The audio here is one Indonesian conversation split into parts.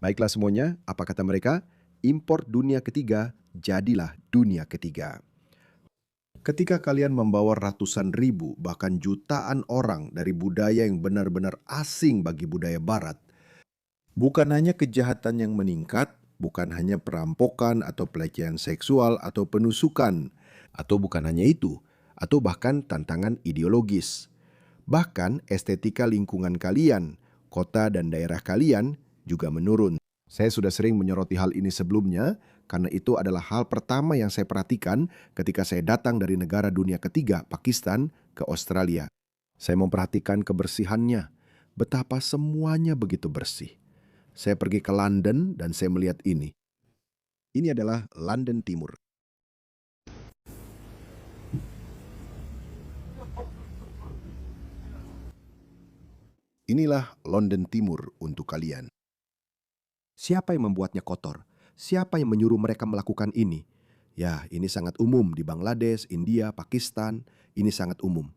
Baiklah semuanya, apa kata mereka? Impor dunia ketiga, jadilah dunia ketiga. Ketika kalian membawa ratusan ribu, bahkan jutaan orang dari budaya yang benar-benar asing bagi budaya barat, bukan hanya kejahatan yang meningkat, bukan hanya perampokan atau pelecehan seksual atau penusukan, atau bukan hanya itu, atau bahkan tantangan ideologis. Bahkan estetika lingkungan kalian, kota dan daerah kalian juga menurun. Saya sudah sering menyoroti hal ini sebelumnya, karena itu adalah hal pertama yang saya perhatikan ketika saya datang dari negara dunia ketiga, Pakistan, ke Australia. Saya memperhatikan kebersihannya, betapa semuanya begitu bersih. Saya pergi ke London dan saya melihat ini. Ini adalah London Timur. Inilah London Timur untuk kalian. Siapa yang membuatnya kotor? Siapa yang menyuruh mereka melakukan ini? Ya, ini sangat umum di Bangladesh, India, Pakistan. Ini sangat umum.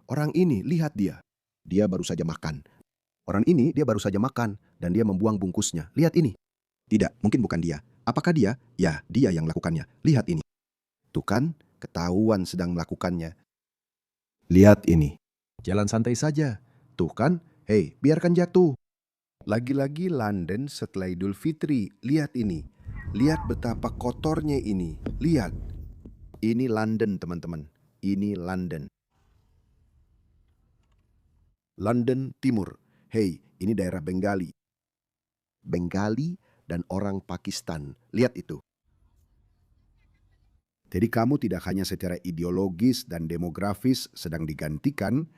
Orang ini, lihat dia. Dia baru saja makan. Orang ini, dia baru saja makan dan dia membuang bungkusnya. Lihat ini. Tidak, mungkin bukan dia. Apakah dia? Ya, dia yang melakukannya. Lihat ini. Tuh kan, ketahuan sedang melakukannya. Lihat ini. Jalan santai saja. Tuh kan, hei, biarkan jatuh. Lagi-lagi London setelah Idul Fitri. Lihat ini. Lihat betapa kotornya ini. Lihat. Ini London, teman-teman. Ini London. London Timur. Hei, ini daerah Bengali. Bengali dan orang Pakistan. Lihat itu. Jadi kamu tidak hanya secara ideologis dan demografis sedang digantikan,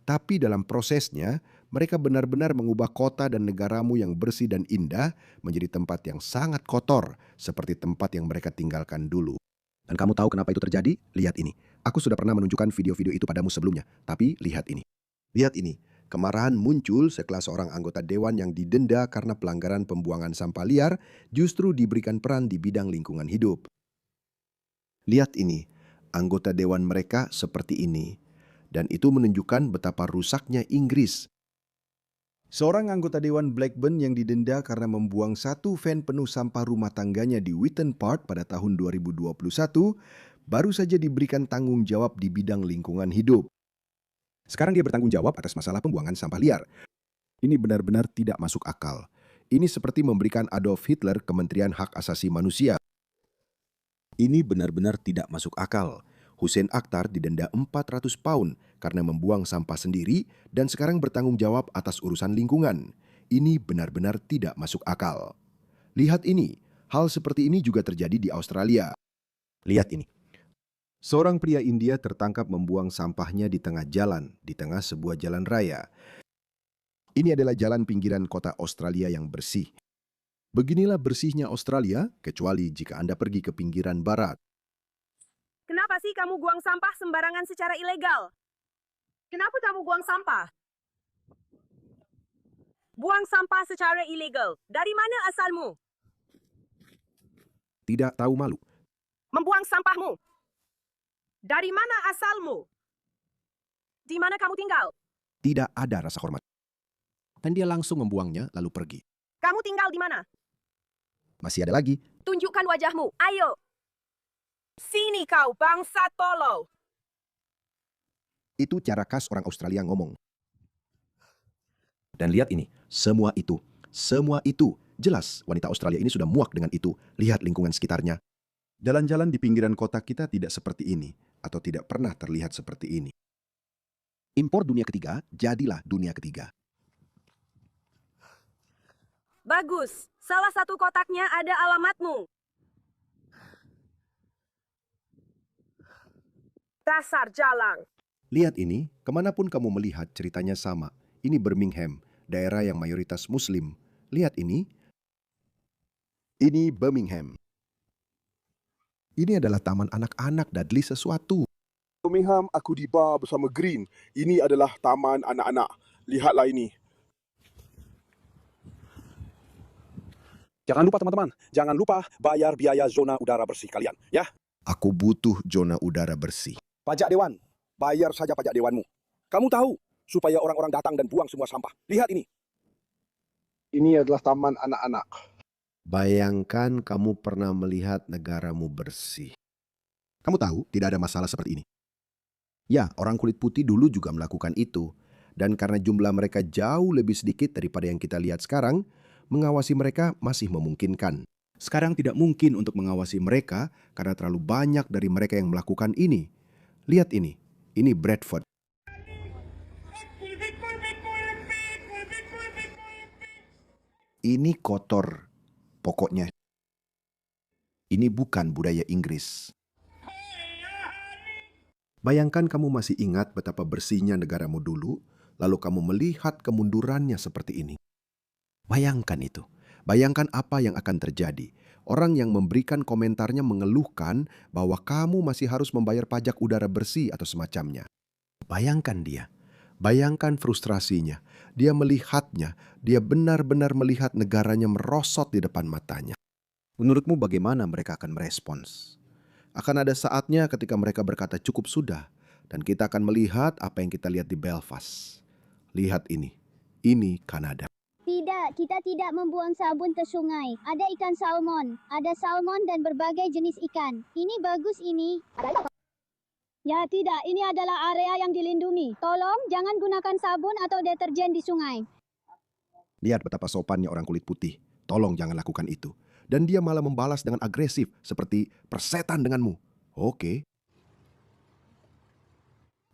tapi dalam prosesnya mereka benar-benar mengubah kota dan negaramu yang bersih dan indah menjadi tempat yang sangat kotor, seperti tempat yang mereka tinggalkan dulu. Dan kamu tahu kenapa itu terjadi? Lihat ini. Aku sudah pernah menunjukkan video-video itu padamu sebelumnya, tapi lihat ini. Lihat ini. Kemarahan muncul setelah seorang anggota dewan yang didenda karena pelanggaran pembuangan sampah liar justru diberikan peran di bidang lingkungan hidup. Lihat ini. Anggota dewan mereka seperti ini. Dan itu menunjukkan betapa rusaknya Inggris. Seorang anggota Dewan Blackburn yang didenda karena membuang satu van penuh sampah rumah tangganya di Wheaton Park pada tahun 2021 baru saja diberikan tanggung jawab di bidang lingkungan hidup. Sekarang dia bertanggung jawab atas masalah pembuangan sampah liar. Ini benar-benar tidak masuk akal. Ini seperti memberikan Adolf Hitler Kementerian Hak Asasi Manusia. Ini benar-benar tidak masuk akal. Hussein Akhtar didenda 400 pound karena membuang sampah sendiri dan sekarang bertanggung jawab atas urusan lingkungan. Ini benar-benar tidak masuk akal. Lihat ini, hal seperti ini juga terjadi di Australia. Lihat ini. Seorang pria India tertangkap membuang sampahnya di tengah jalan, di tengah sebuah jalan raya. Ini adalah jalan pinggiran kota Australia yang bersih. Beginilah bersihnya Australia, kecuali jika Anda pergi ke pinggiran barat. Kenapa sih kamu buang sampah sembarangan secara ilegal? Kenapa kamu buang sampah? Buang sampah secara ilegal. Dari mana asalmu? Tidak tahu malu. Membuang sampahmu. Dari mana asalmu? Di mana kamu tinggal? Tidak ada rasa hormat. Dan dia langsung membuangnya lalu pergi. Kamu tinggal di mana? Masih ada lagi. Tunjukkan wajahmu. Ayo. Sini kau, bangsat tolol. Itu cara khas orang Australia ngomong. Dan lihat ini, semua itu, jelas wanita Australia ini sudah muak dengan itu. Lihat lingkungan sekitarnya. Jalan-jalan di pinggiran kota kita tidak seperti ini, atau tidak pernah terlihat seperti ini. Impor dunia ketiga, jadilah dunia ketiga. Bagus. Salah satu kotaknya ada alamatmu. Dasar jalang. Lihat ini, kemanapun kamu melihat ceritanya sama. Ini Birmingham, daerah yang mayoritas Muslim. Lihat ini. Ini Birmingham. Ini adalah taman anak-anak, Dudley sesuatu. Birmingham, aku di bar bersama Green. Ini adalah taman anak-anak. Lihatlah ini. Jangan lupa teman-teman, jangan lupa bayar biaya zona udara bersih kalian, ya. Aku butuh zona udara bersih. Pajak dewan, bayar saja pajak dewanmu. Kamu tahu, supaya orang-orang datang dan buang semua sampah. Lihat ini. Ini adalah taman anak-anak. Bayangkan kamu pernah melihat negaramu bersih. Kamu tahu, tidak ada masalah seperti ini. Ya, orang kulit putih dulu juga melakukan itu. Dan karena jumlah mereka jauh lebih sedikit daripada yang kita lihat sekarang, mengawasi mereka masih memungkinkan. Sekarang tidak mungkin untuk mengawasi mereka karena terlalu banyak dari mereka yang melakukan ini. Lihat ini Bradford. Ini kotor, pokoknya. Ini bukan budaya Inggris. Bayangkan kamu masih ingat betapa bersihnya negaramu dulu, lalu kamu melihat kemundurannya seperti ini. Bayangkan itu. Bayangkan apa yang akan terjadi. Orang yang memberikan komentarnya mengeluhkan bahwa kamu masih harus membayar pajak udara bersih atau semacamnya. Bayangkan dia. Bayangkan frustrasinya. Dia melihatnya. Dia benar-benar melihat negaranya merosot di depan matanya. Menurutmu bagaimana mereka akan merespons? Akan ada saatnya ketika mereka berkata cukup sudah. Dan kita akan melihat apa yang kita lihat di Belfast. Lihat ini. Ini Kanada. Tidak, kita tidak membuang sabun ke sungai. Ada ikan salmon, ada salmon dan berbagai jenis ikan. Ini bagus ini. Ya tidak, ini adalah area yang dilindungi. Tolong jangan gunakan sabun atau deterjen di sungai. Lihat betapa sopannya orang kulit putih. Tolong jangan lakukan itu. Dan dia malah membalas dengan agresif seperti persetan denganmu. Oke.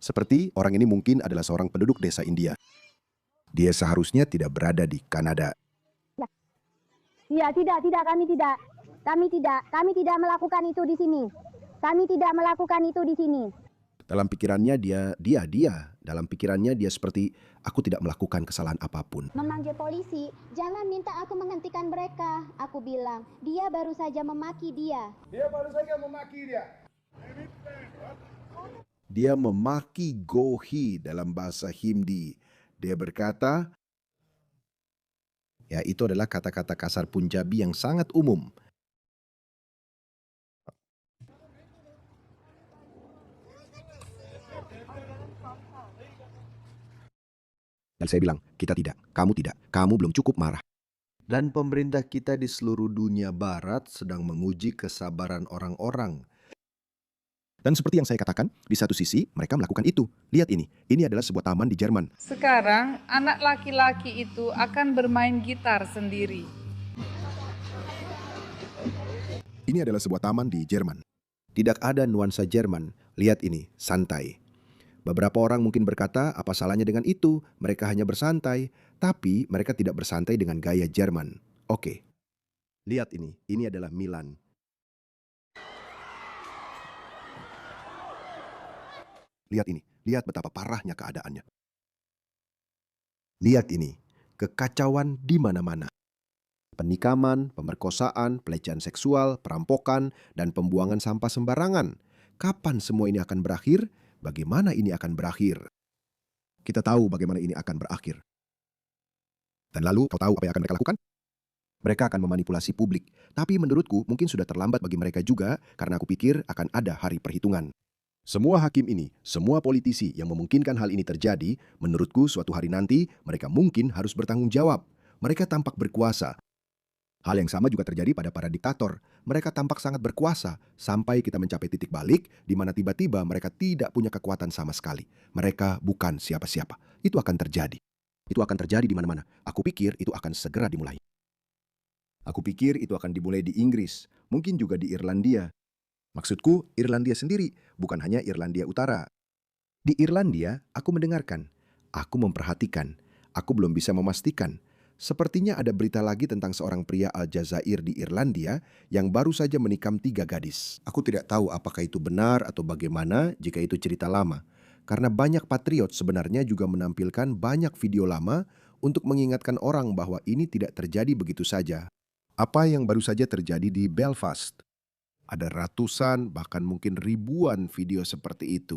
Seperti orang ini mungkin adalah seorang penduduk desa India. Dia seharusnya tidak berada di Kanada. Ya tidak, kami tidak. Kami tidak melakukan itu di sini. Kami tidak melakukan itu di sini. Dalam pikirannya dalam pikirannya dia seperti aku tidak melakukan kesalahan apapun. Memanggil polisi, jangan minta aku menghentikan mereka. Aku bilang, dia baru saja memaki dia. Dia memaki Gohi dalam bahasa Hindi. Dia berkata, ya itu adalah kata-kata kasar Punjabi yang sangat umum. Dan saya bilang, kita tidak, kamu belum cukup marah. Dan pemerintah kita di seluruh dunia barat sedang menguji kesabaran orang-orang. Dan seperti yang saya katakan, di satu sisi mereka melakukan itu. Lihat ini adalah sebuah taman di Jerman. Sekarang anak laki-laki itu akan bermain gitar sendiri. Ini adalah sebuah taman di Jerman. Tidak ada nuansa Jerman. Lihat ini, santai. Beberapa orang mungkin berkata, apa salahnya dengan itu? Mereka hanya bersantai. Tapi mereka tidak bersantai dengan gaya Jerman. Oke. Lihat ini adalah Milan. Lihat ini, lihat betapa parahnya keadaannya. Lihat ini, kekacauan di mana-mana. Penikaman, pemerkosaan, pelecehan seksual, perampokan, dan pembuangan sampah sembarangan. Kapan semua ini akan berakhir? Bagaimana ini akan berakhir? Kita tahu bagaimana ini akan berakhir. Dan lalu, kau tahu apa yang akan mereka lakukan? Mereka akan memanipulasi publik. Tapi menurutku mungkin sudah terlambat bagi mereka juga karena aku pikir akan ada hari perhitungan. Semua hakim ini, semua politisi yang memungkinkan hal ini terjadi, menurutku suatu hari nanti mereka mungkin harus bertanggung jawab. Mereka tampak berkuasa. Hal yang sama juga terjadi pada para diktator. Mereka tampak sangat berkuasa sampai kita mencapai titik balik di mana tiba-tiba mereka tidak punya kekuatan sama sekali. Mereka bukan siapa-siapa. Itu akan terjadi. Itu akan terjadi di mana-mana. Aku pikir itu akan segera dimulai. Aku pikir itu akan dimulai di Inggris, mungkin juga di Irlandia. Maksudku, Irlandia sendiri, bukan hanya Irlandia Utara. Di Irlandia, aku mendengarkan, aku memperhatikan, aku belum bisa memastikan. Sepertinya ada berita lagi tentang seorang pria Aljazair di Irlandia yang baru saja menikam 3 gadis. Aku tidak tahu apakah itu benar atau bagaimana jika itu cerita lama. Karena banyak patriot sebenarnya juga menampilkan banyak video lama untuk mengingatkan orang bahwa ini tidak terjadi begitu saja. Apa yang baru saja terjadi di Belfast? Ada ratusan, bahkan mungkin ribuan video seperti itu.